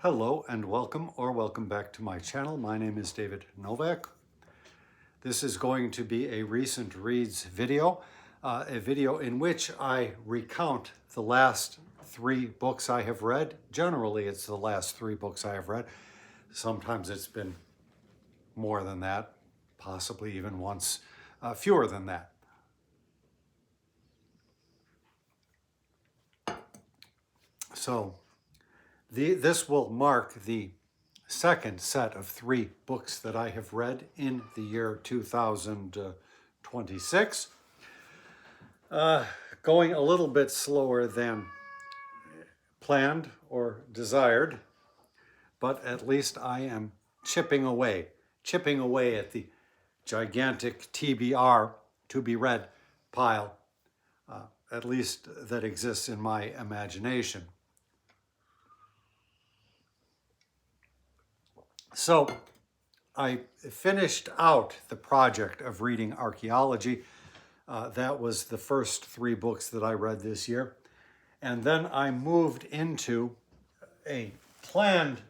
Hello and welcome back to my channel. My name is David Novak. This is going to be a recent reads video, a video in which I recount the last 3 books I have read. Generally, it's the last 3 books I have read. Sometimes it's been more than that, possibly even once fewer than that. So this will mark the second set of 3 books that I have read in the year 2026. Going a little bit slower than planned or desired, but at least I am chipping away at the gigantic TBR, to be read pile, at least that exists in my imagination. So I finished out the project of reading archaeology. That was the first 3 books that I read this year. And then I moved into a planned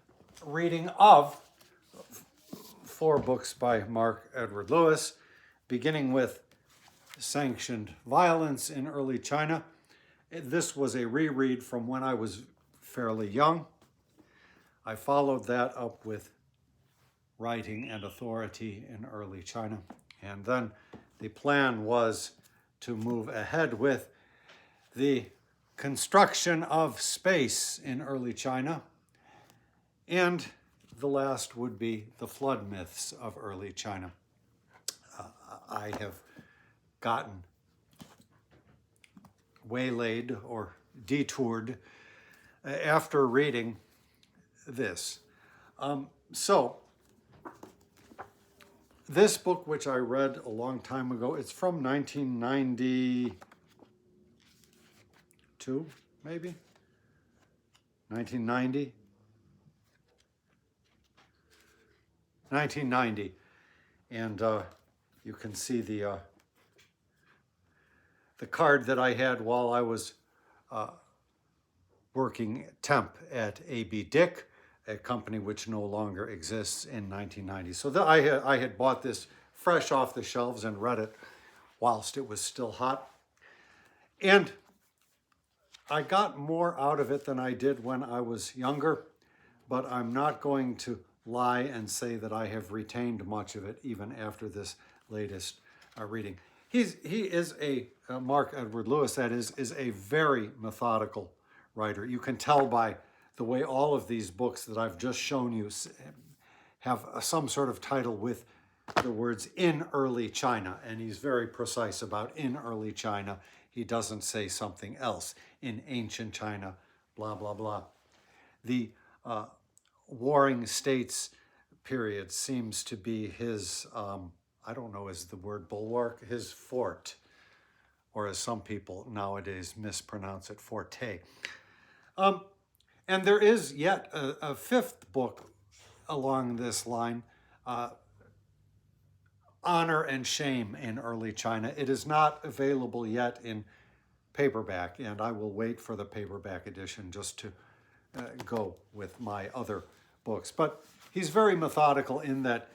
reading of 4 books by Mark Edward Lewis, beginning with Sanctioned Violence in Early China. This was a reread from when I was fairly young. I followed that up with Writing and Authority in Early China. And then the plan was to move ahead with the Construction of Space in Early China. And the last would be the Flood Myths of Early China. I have gotten waylaid or detoured after reading this. This book, which I read a long time ago, it's from 1992, maybe? 1990? 1990. And you can see the card that I had while I was working temp at A.B. Dick, a company which no longer exists, in 1990. So I had bought this fresh off the shelves and read it whilst it was still hot. And I got more out of it than I did when I was younger, but I'm not going to lie and say that I have retained much of it even after this latest reading. He is Mark Edward Lewis, that is a very methodical writer. You can tell by the way all of these books that I've just shown you have some sort of title with the words "in early China," and he's very precise about "in early China." He doesn't say something else. "In ancient China," blah, blah, blah. The Warring States period seems to be his, I don't know, is the word bulwark, his fort, or as some people nowadays mispronounce it, forte. And there is yet a 5th book along this line, Honor and Shame in Early China. It is not available yet in paperback, and I will wait for the paperback edition just to go with my other books. But he's very methodical in that,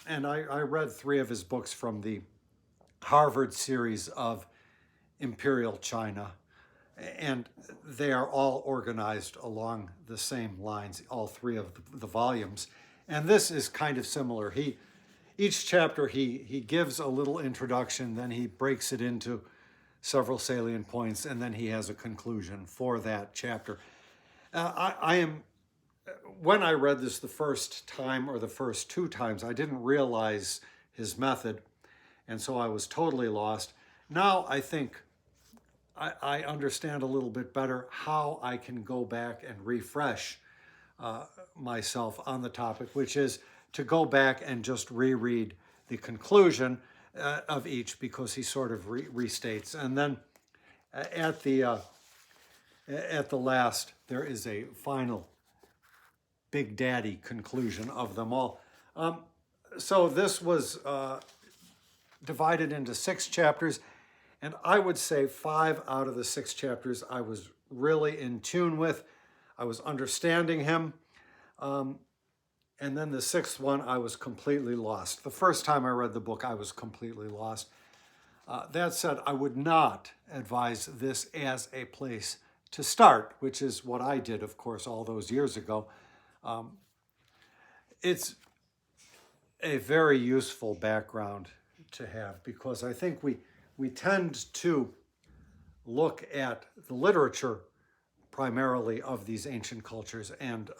and I read 3 of his books from the Harvard series of Imperial China, and they are all organized along the same lines, all 3 of the volumes. And this is kind of similar. Each chapter he gives a little introduction, then he breaks it into several salient points, and then he has a conclusion for that chapter. When I read this the first time, or the first 2 times, I didn't realize his method, and so I was totally lost. Now I think I understand a little bit better how I can go back and refresh myself on the topic, which is to go back and just reread the conclusion of each, because he sort of restates. And then at the last, there is a final Big Daddy conclusion of them all. So this was divided into 6 chapters. And I would say 5 out of the 6 chapters I was really in tune with. I was understanding him. And then the sixth one, I was completely lost. The first time I read the book, I was completely lost. That said, I would not advise this as a place to start, which is what I did, of course, all those years ago. It's a very useful background to have because I think we tend to look at the literature primarily of these ancient cultures and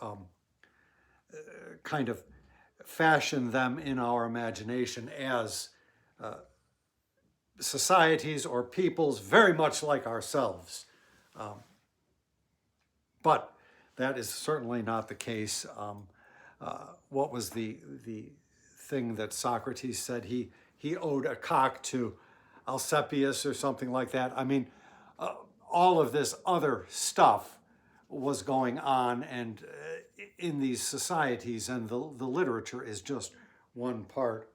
kind of fashion them in our imagination as societies or peoples very much like ourselves. But that is certainly not the case. What was the thing that Socrates said? He owed a cock to Alcepius or something like that. I mean, all of this other stuff was going on and in these societies, and the literature is just one part.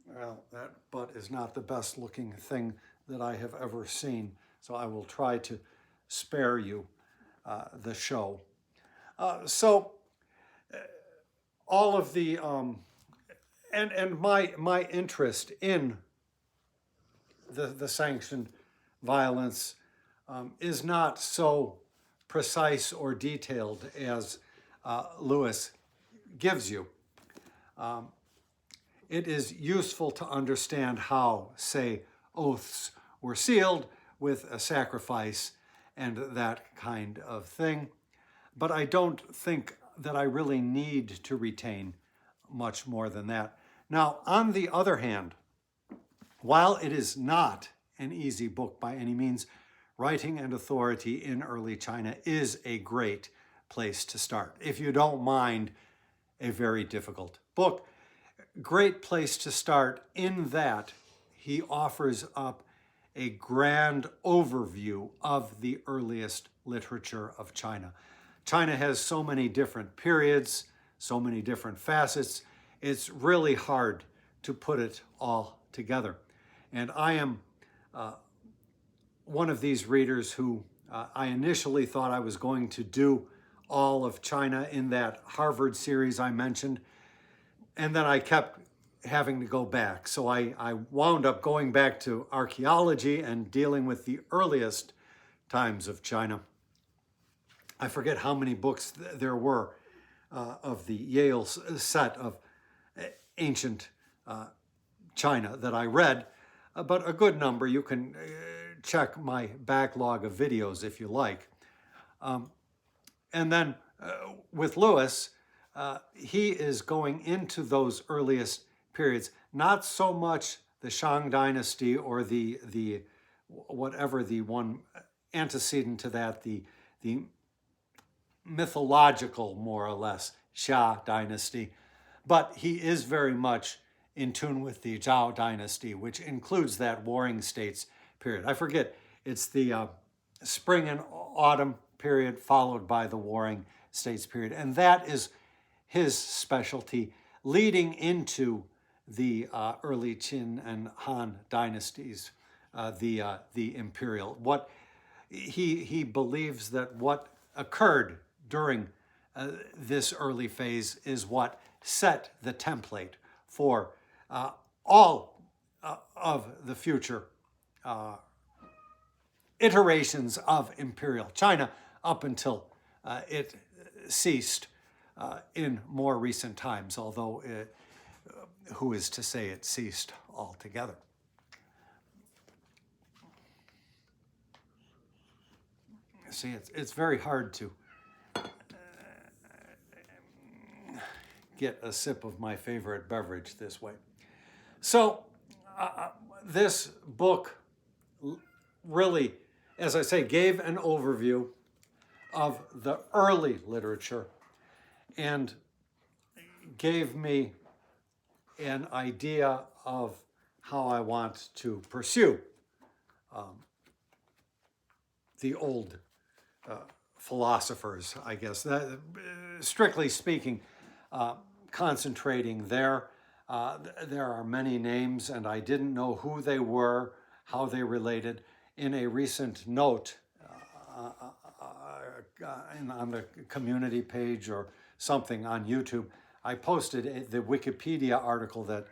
Well, that butt is not the best looking thing that I have ever seen, so I will try to spare you the show. All of the and my interest in the sanctioned violence is not so precise or detailed as Lewis gives you. It is useful to understand how, say, oaths were sealed with a sacrifice and that kind of thing. But I don't think that I really need to retain much more than that. Now, on the other hand, while it is not an easy book by any means, Writing and Authority in Early China is a great place to start. If you don't mind a very difficult book, great place to start in that he offers up a grand overview of the earliest literature of China. China has so many different periods, so many different facets, it's really hard to put it all together. And I am one of these readers who I initially thought I was going to do all of China in that Harvard series I mentioned, and then I kept having to go back. So I wound up going back to archaeology and dealing with the earliest times of China. I forget how many books there were of the Yale set of ancient China that I read, but a good number. You can check my backlog of videos if you like. And then with Lewis, he is going into those earliest periods, not so much the Shang dynasty or the whatever the one antecedent to that, the mythological, more or less, Xia dynasty, but he is very much in tune with the Zhao dynasty, which includes that Warring States period. I forget, it's the spring and autumn period followed by the Warring States period, and that is his specialty, leading into the early Qin and Han dynasties, the imperial. What he believes that what occurred during this early phase is what set the template for all of the future iterations of imperial China up until it ceased in more recent times, although who is to say it ceased altogether? See, it's very hard to get a sip of my favorite beverage this way. So this book really, as I say, gave an overview of the early literature and gave me an idea of how I want to pursue the old philosophers, I guess. That, strictly speaking, concentrating there. There are many names, and I didn't know who they were, how they related. In a recent note on the community page or something on YouTube. I posted the Wikipedia article that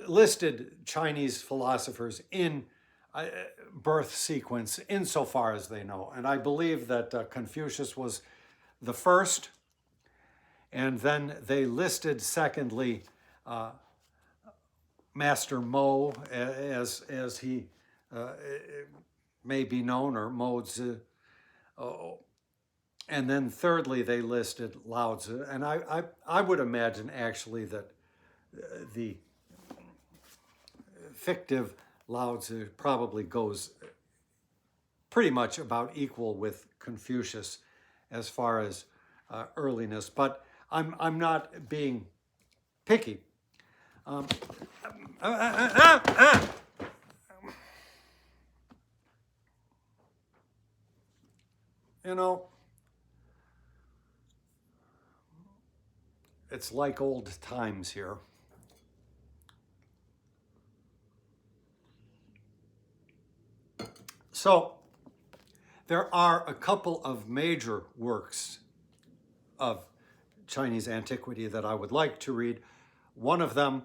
listed Chinese philosophers in birth sequence insofar as they know. And I believe that Confucius was the first. And then they listed, secondly, Master Mo, as he may be known, or Mo Tzu. And then thirdly, they listed Lao Tzu. And I would imagine actually that the fictive Lao Tzu probably goes pretty much about equal with Confucius as far as earliness. But I'm not being picky. You know, it's like old times here. So there are a couple of major works of Chinese antiquity that I would like to read. One of them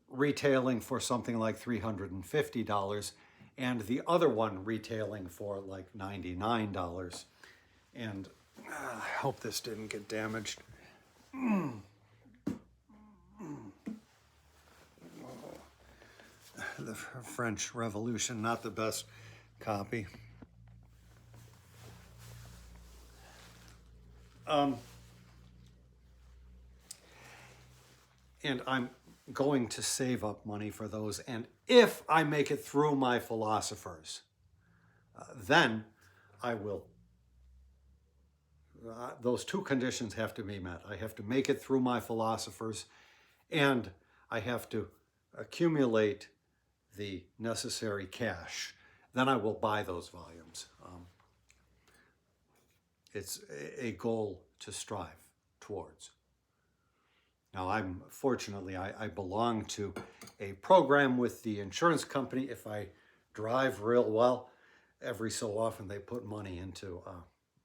retailing for something like $350, and the other one retailing for like $99. And I hope this didn't get damaged. The French Revolution, not the best copy. And I'm going to save up money for those. And if I make it through my philosophers, then I will. Those two conditions have to be met. I have to make it through my philosophers, and I have to accumulate the necessary cash. Then I will buy those volumes. It's a goal to strive towards. Now, fortunately, I belong to a program with the insurance company. If I drive real well, every so often they put money into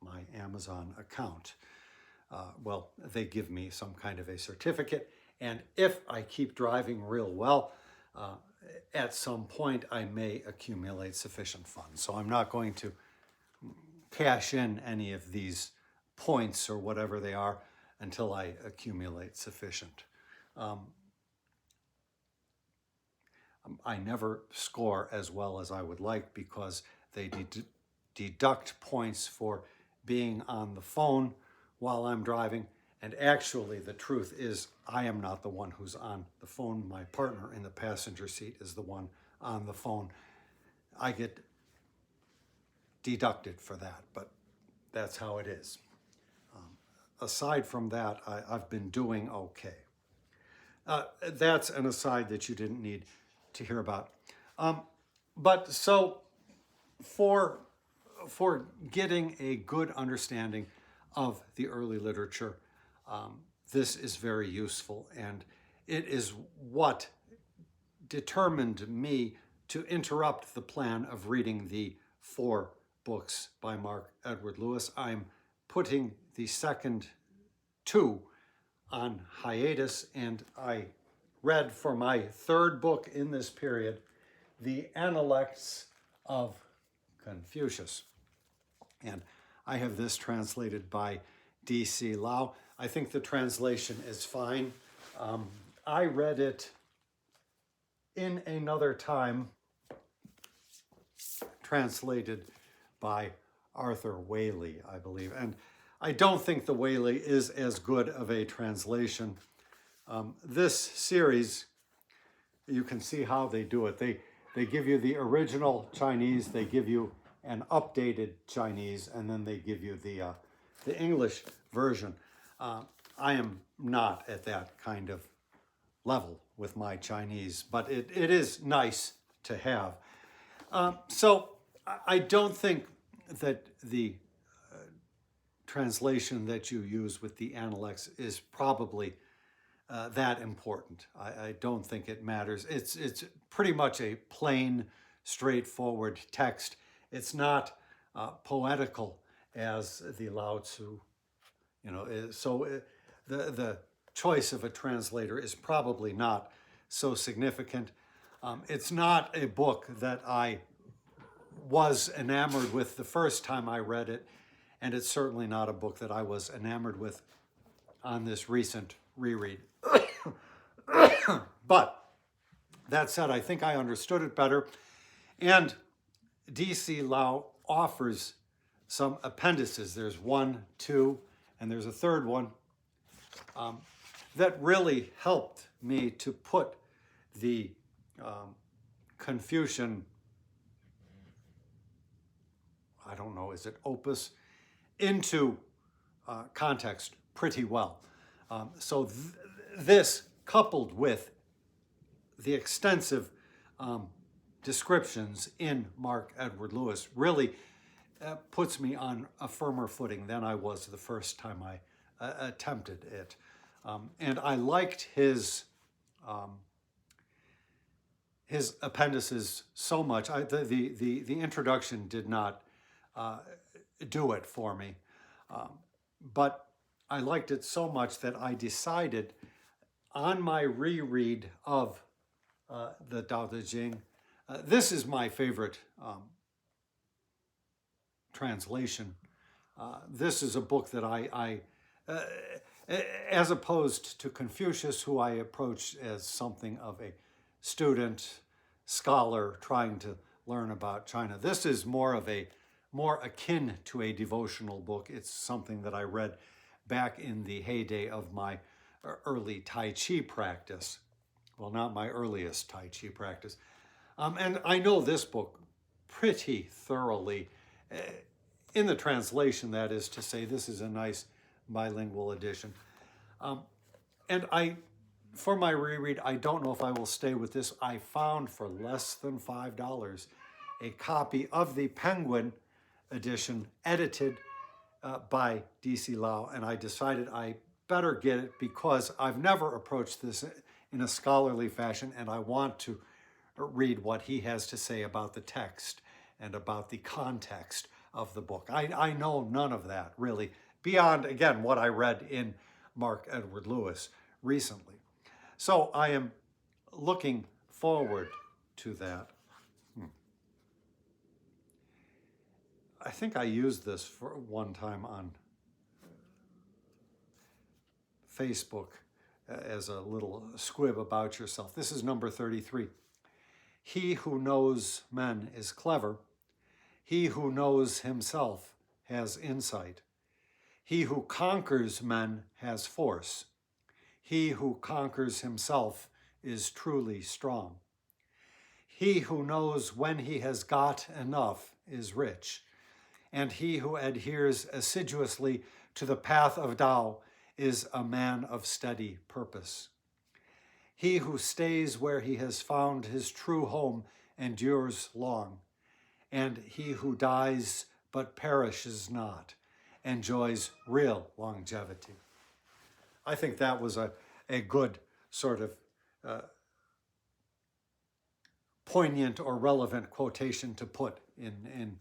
my Amazon account. Well, they give me some kind of a certificate. And if I keep driving real well, at some point I may accumulate sufficient funds. So I'm not going to cash in any of these points or whatever they are until I accumulate sufficient. I never score as well as I would like because they deduct points for being on the phone while I'm driving. And actually, the truth is, I am not the one who's on the phone. My partner in the passenger seat is the one on the phone. I get deducted for that, but that's how it is. Aside from that, I've been doing okay. That's an aside that you didn't need to hear about. But so for getting a good understanding of the early literature, this is very useful, and it is what determined me to interrupt the plan of reading the 4 books by Mark Edward Lewis. I'm putting the second 2 on hiatus, and I read for my 3rd book in this period, The Analects of Confucius. And I have this translated by D.C. Lau. I think the translation is fine. I read it in another time, translated by Arthur Whaley, I believe. And I don't think the Whaley is as good of a translation. This series, you can see how they do it. They give you the original Chinese, they give you an updated Chinese, and then they give you the English version. I am not at that kind of level with my Chinese, but it is nice to have. So I don't think that the translation that you use with the Analects is probably that important. I don't think it matters. It's pretty much a plain, straightforward text. It's not poetical as the Lao Tzu, The choice of a translator is probably not so significant. It's not a book that I was enamored with the first time I read it, and it's certainly not a book that I was enamored with on this recent reread. But that said, I think I understood it better, and D.C. Lau offers some appendices. There's 1, 2, and there's a third one that really helped me to put the Confucian, I don't know, is it opus, into context pretty well. This, coupled with the extensive descriptions in Mark Edward Lewis, really puts me on a firmer footing than I was the first time I attempted it. And I liked his appendices so much. The introduction did not do it for me, but I liked it so much that I decided on my reread of the Tao Te Ching, this is my favorite translation. This is a book that I as opposed to Confucius, who I approached as something of a student, scholar trying to learn about China. This is more akin to a devotional book. It's something that I read back in the heyday of my early Tai Chi practice. Well, not my earliest Tai Chi practice. And I know this book pretty thoroughly. In the translation, that is to say, this is a nice bilingual edition. And for my reread, I don't know if I will stay with this. I found for less than $5 a copy of the Penguin edition edited by D.C. Lau, and I decided I better get it because I've never approached this in a scholarly fashion, and I want to read what he has to say about the text and about the context of the book. I know none of that, really, beyond, again, what I read in Mark Edward Lewis recently. So I am looking forward to that. I think I used this for one time on Facebook as a little squib about yourself. This is number 33. He who knows men is clever. He who knows himself has insight. He who conquers men has force. He who conquers himself is truly strong. He who knows when he has got enough is rich. And he who adheres assiduously to the path of Tao is a man of steady purpose. He who stays where he has found his true home endures long, and he who dies but perishes not enjoys real longevity. I think that was a good sort of poignant or relevant quotation to put in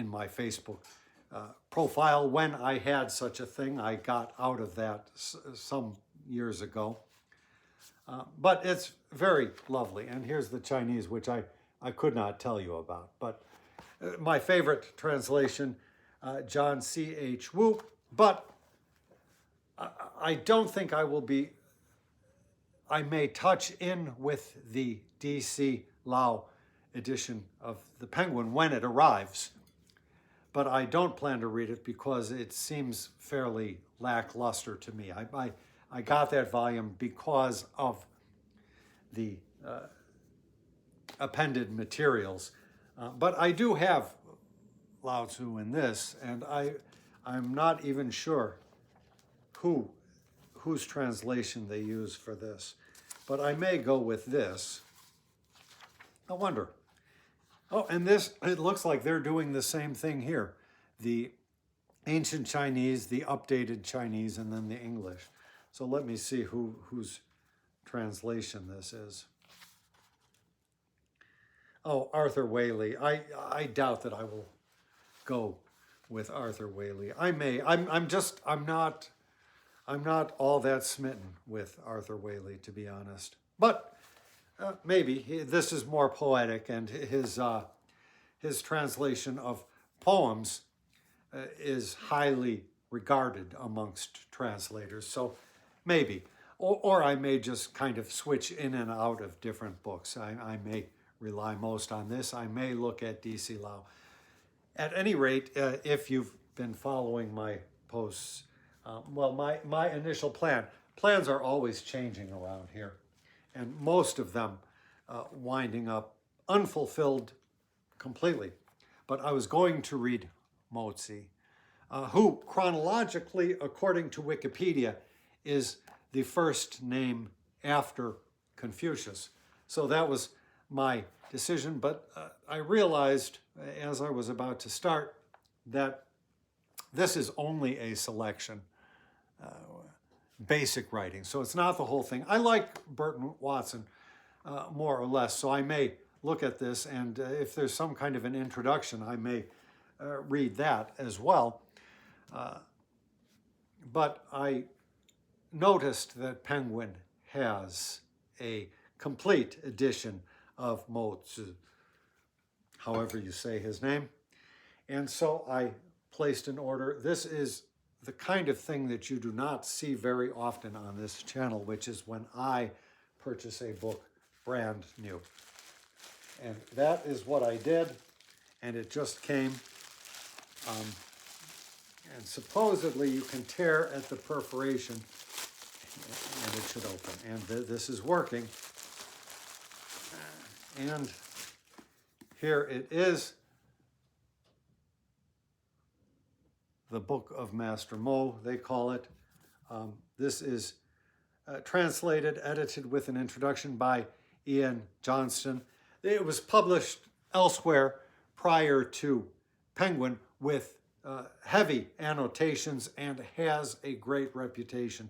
my Facebook profile when I had such a thing. I got out of that some years ago. But it's very lovely. And here's the Chinese, which I could not tell you about. But my favorite translation, John C.H. Wu. But I don't think I will be, I may touch in with the D.C. Lau edition of the Penguin when it arrives. But I don't plan to read it because it seems fairly lackluster to me. I got that volume because of the appended materials. But I do have Lao Tzu in this, and I'm not even sure whose translation they use for this. But I may go with this. I wonder. Oh, and this, it looks like they're doing the same thing here. The ancient Chinese, the updated Chinese, and then the English. So let me see whose translation this is. Oh, Arthur Waley. I doubt that I will go with Arthur Waley. I may. I'm not I'm not all that smitten with Arthur Waley, to be honest. But maybe this is more poetic, and his translation of poems is highly regarded amongst translators. So maybe. Or I may just kind of switch in and out of different books. I may rely most on this. I may look at D.C. Lau. At any rate, if you've been following my posts, well, my initial plans are always changing around here, and most of them winding up unfulfilled completely. But I was going to read Mozi, who chronologically, according to Wikipedia, is the first name after Confucius. So that was my decision, but I realized as I was about to start that this is only a selection, basic writing. So it's not the whole thing. I like Burton Watson more or less, so I may look at this, and if there's some kind of an introduction, I may read that as well. But I noticed that Penguin has a complete edition of Mozi, however you say his name. And so I placed an order. This is the kind of thing that you do not see very often on this channel, which is when I purchase a book brand new. And that is what I did, and it just came. And supposedly you can tear at the perforation, and it should open. And this is working. And here it is, the Book of Master Mo, they call it. This is translated, edited with an introduction by Ian Johnston. It was published elsewhere prior to Penguin with heavy annotations and has a great reputation.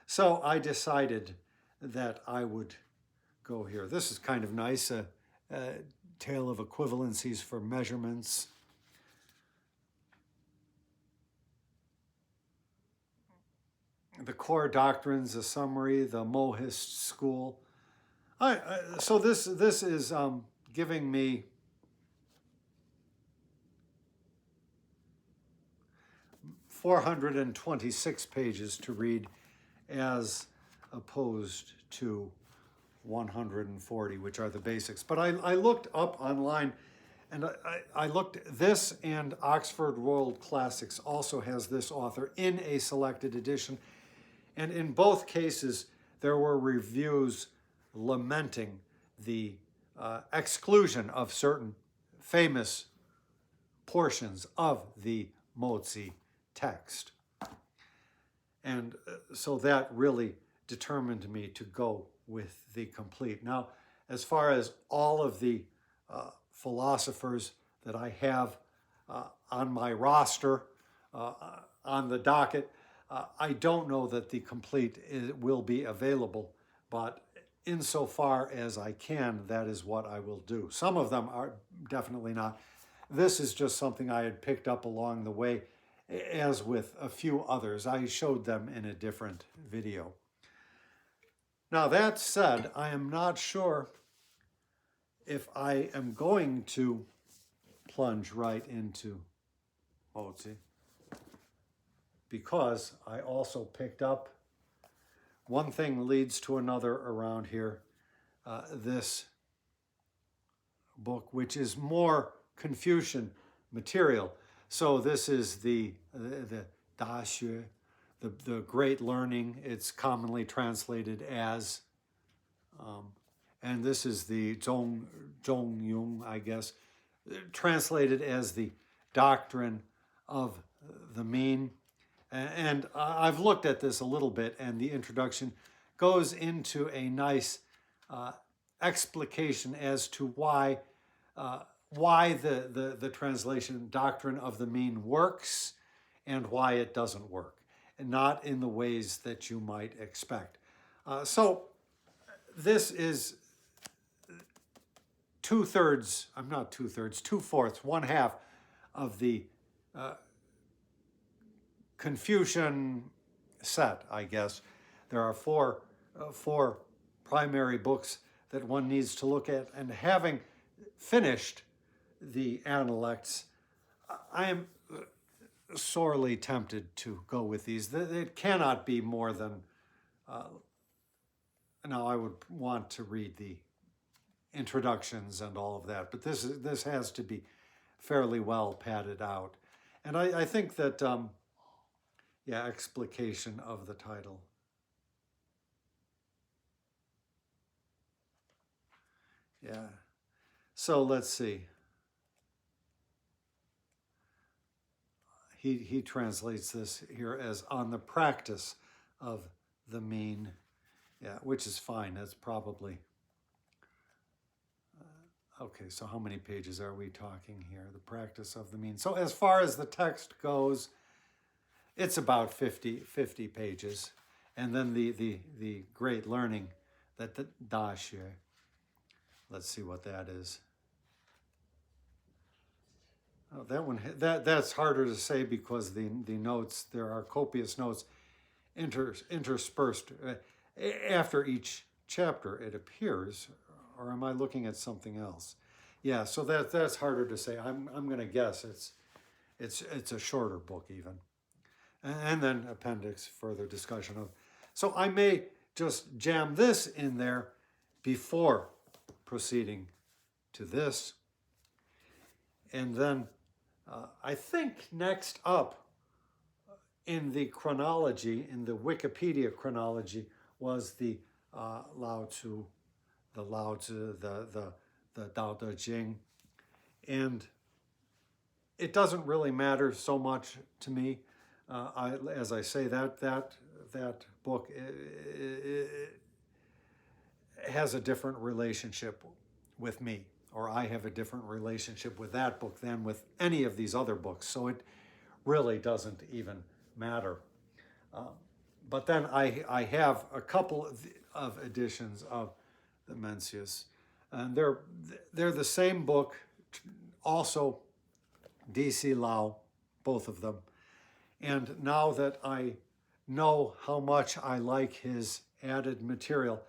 So I decided that I would go here. This is kind of nice, a tale of equivalencies for measurements. The core doctrines, a summary, the Mohist school. So this is giving me .426 pages to read as opposed to 140, which are the basics. But I looked up online, and I looked, this and Oxford World Classics also has this author in a selected edition. And in both cases, there were reviews lamenting the exclusion of certain famous portions of the Mozi text. And so that really determined me to go with the complete. Now, as far as all of the philosophers that I have on my roster, on the docket, I don't know that the complete will be available, but insofar as I can, that is what I will do. Some of them are definitely not. This is just something I had picked up along the way, as with a few others. I showed them in a different video. Now, that said, I am not sure if I am going to plunge right into Mozi, because I also picked up, one thing leads to another around here, this book, which is more Confucian material. So this is the Da Xue, the Great Learning. It's commonly translated as, and this is the Zhong Yung, I guess, translated as the Doctrine of the Mean. And I've looked at this a little bit, and the introduction goes into a nice explication as to why the translation Doctrine of the Mean works and why it doesn't work, and not in the ways that you might expect. So this is two-fourths, one half of the Confucian set, I guess. There are four primary books that one needs to look at, and having finished the Analects, I am sorely tempted to go with these. It cannot be more than, now I would want to read the introductions and all of that, but this has to be fairly well padded out. And I think that, yeah, explication of the title. Yeah. So let's see. He translates this here as on the practice of the mean. Yeah, which is fine. That's probably, okay, so how many pages are we talking here? The practice of the mean. So as far as the text goes, it's about 50 pages. And then the great learning, that the Da Xue. Let's see what that is. Oh, that one, that's harder to say because the notes, there are copious notes interspersed. After each chapter, it appears, or am I looking at something else? Yeah, so that's harder to say. I'm going to guess it's a shorter book even. And then appendix, further discussion of. So I may just jam this in there before proceeding to this. And then I think next up in the chronology, in the Wikipedia chronology, was the Lao Tzu, the Tao Te Ching. And it doesn't really matter so much to me. As I say, that book has a different relationship with me, or I have a different relationship with that book than with any of these other books. So it really doesn't even matter. But then I have a couple of editions of the Mencius, and they're the same book, also D.C. Lau, both of them. And now that I know how much I like his added material,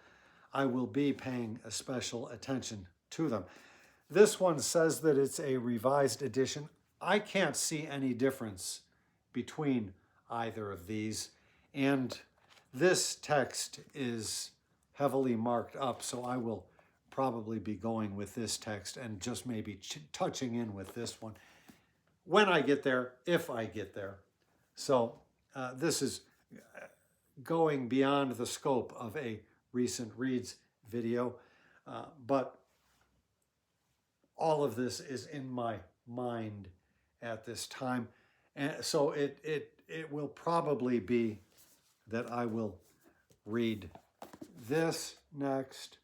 I will be paying a special attention to them. This one says that it's a revised edition. I can't see any difference between either of these. And this text is heavily marked up, so I will probably be going with this text and just maybe touching in with this one when I get there, if I get there. So this is going beyond the scope of a recent reads video, but all of this is in my mind at this time. And so it will probably be that I will read this next,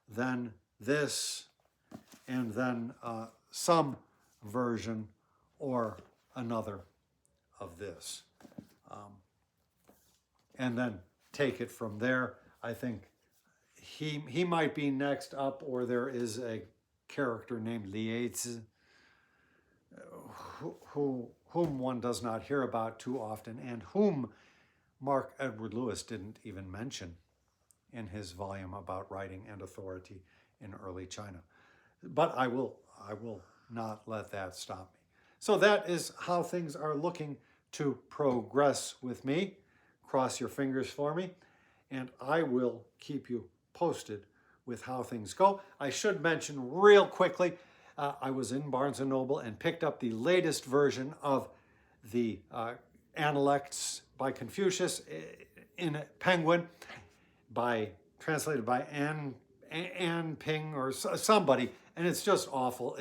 then this, and then some version or another of this. And then take it from there. I think he might be next up, or there is a character named Lietz, whom one does not hear about too often, and whom Mark Edward Lewis didn't even mention in his volume about writing and authority in early China. But I will not let that stop me. So that is how things are looking to progress with me. Cross your fingers for me, and I will keep you posted with how things go. I should mention real quickly, I was in Barnes & Noble and picked up the latest version of the Analects by Confucius in Penguin, translated by Ann Ping or somebody, and it's just awful.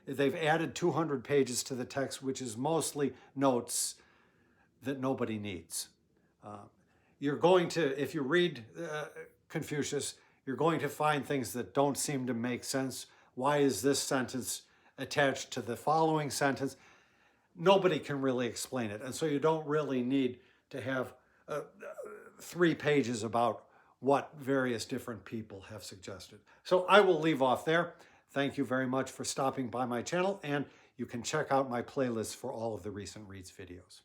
They've added 200 pages to the text, which is mostly notes that nobody needs. You're going to, if you read Confucius, you're going to find things that don't seem to make sense. Why is this sentence attached to the following sentence? Nobody can really explain it. And so you don't really need to have 3 pages about what various different people have suggested. So I will leave off there. Thank you very much for stopping by my channel, and you can check out my playlist for all of the recent reads videos.